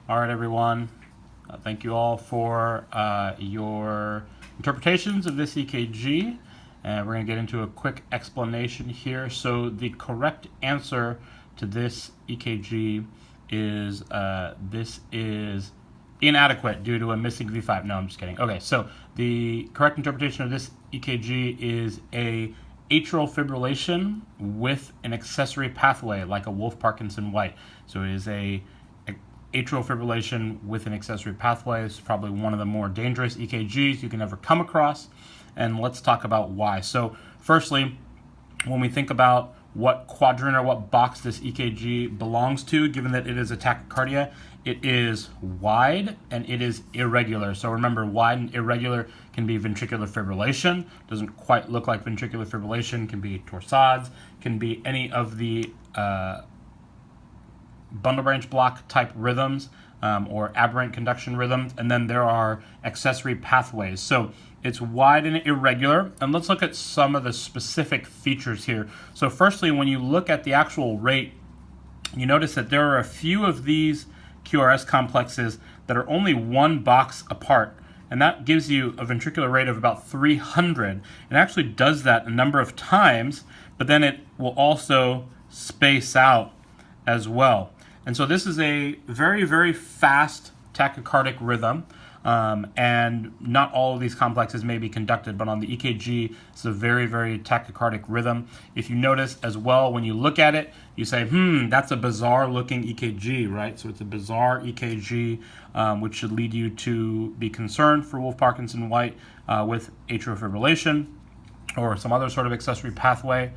All right, everyone. Thank you all for your interpretations of this EKG. And we're going to get into a quick explanation here. So the correct answer to this EKG is this is inadequate due to a missing V5. No, I'm just kidding. Okay, so the correct interpretation of this EKG is a atrial fibrillation with an accessory pathway, like a Wolff-Parkinson-White. So it is a atrial fibrillation with an accessory pathway. It's probably one of the more dangerous EKGs you can ever come across. And let's talk about why. So firstly, when we think about what quadrant or what box this EKG belongs to, given that it is a tachycardia, it is wide and it is irregular. So remember, wide and irregular can be ventricular fibrillation. Doesn't quite look like ventricular fibrillation. Can be torsades. Can be any of the bundle branch block type rhythms or aberrant conduction rhythms. And then there are accessory pathways. So it's wide and irregular. And let's look at some of the specific features here. So firstly, when you look at the actual rate, you notice that there are a few of these QRS complexes that are only one box apart. And that gives you a ventricular rate of about 300. It actually does that a number of times, but then it will also space out as well. And so this is a very, very fast tachycardic rhythm. And not all of these complexes may be conducted, but on the EKG, it's a very, very tachycardic rhythm. If you notice as well, when you look at it, you say, that's a bizarre looking EKG, right? So it's a bizarre EKG, which should lead you to be concerned for Wolff-Parkinson-White with atrial fibrillation or some other sort of accessory pathway.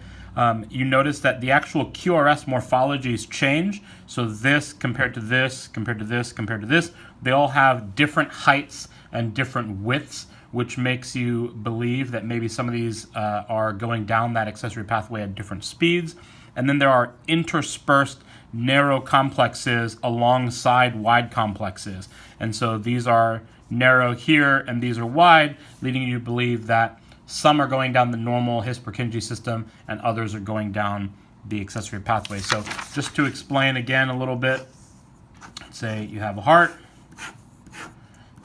You notice that the actual QRS morphologies change. So this compared to this, compared to this, compared to this, they all have different heights and different widths, which makes you believe that maybe some of these are going down that accessory pathway at different speeds. And then there are interspersed narrow complexes alongside wide complexes. And so these are narrow here and these are wide, leading you to believe that some are going down the normal His-Purkinje system and others are going down the accessory pathway. So just to explain again a little bit, say you have a heart,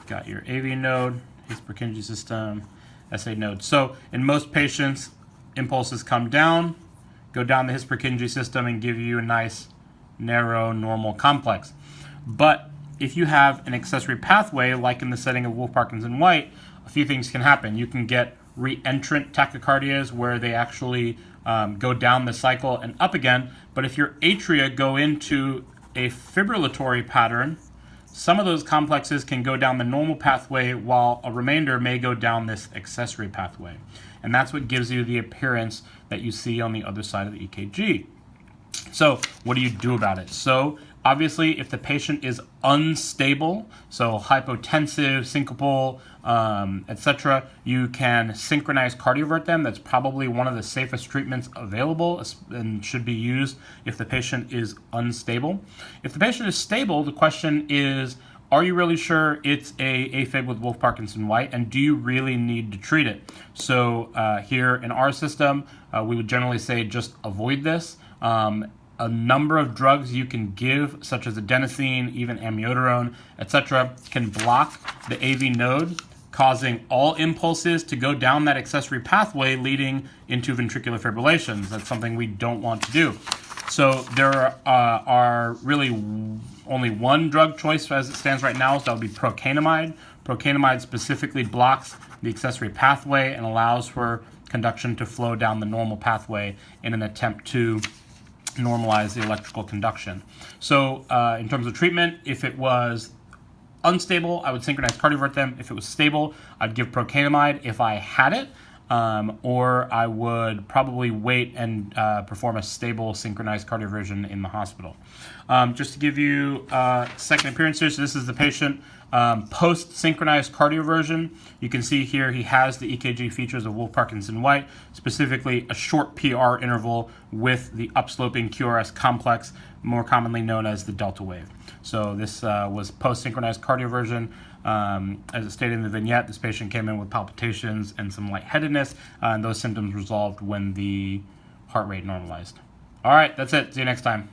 got your AV node, His-Purkinje system, SA node. So in most patients, impulses come down, go down the His-Purkinje system and give you a nice narrow normal complex. But if you have an accessory pathway, like in the setting of Wolff-Parkinson-White, a few things can happen. You can get reentrant tachycardias where they actually go down the cycle and up again. But if your atria go into a fibrillatory pattern, some of those complexes can go down the normal pathway while a remainder may go down this accessory pathway. And that's what gives you the appearance that you see on the other side of the EKG. So what do you do about it? So obviously, if the patient is unstable, so hypotensive, syncopal, etc., you can synchronize cardiovert them. That's probably one of the safest treatments available and should be used if the patient is unstable. If the patient is stable, the question is, are you really sure it's a AFib with Wolff-Parkinson-White, and do you really need to treat it? So here in our system, we would generally say just avoid this. A number of drugs you can give, such as adenosine, even amiodarone, etc., can block the AV node, causing all impulses to go down that accessory pathway, leading into ventricular fibrillations. That's something we don't want to do. So there are really only one drug choice as it stands right now, so that would be procainamide. Procainamide specifically blocks the accessory pathway and allows for conduction to flow down the normal pathway in an attempt to normalize the electrical conduction. So in terms of treatment, if it was unstable, I would synchronize cardiovert them. If it was stable, I'd give procainamide if I had it, or I would probably wait and perform a stable synchronized cardioversion in the hospital. Just to give you second appearance here, so this is the patient post-synchronized cardioversion. You can see here he has the EKG features of Wolff-Parkinson-White, specifically a short PR interval with the upsloping QRS complex, more commonly known as the delta wave. So this was post-synchronized cardioversion. As it stated in the vignette, this patient came in with palpitations and some lightheadedness, and those symptoms resolved when the heart rate normalized. All right, that's it. See you next time.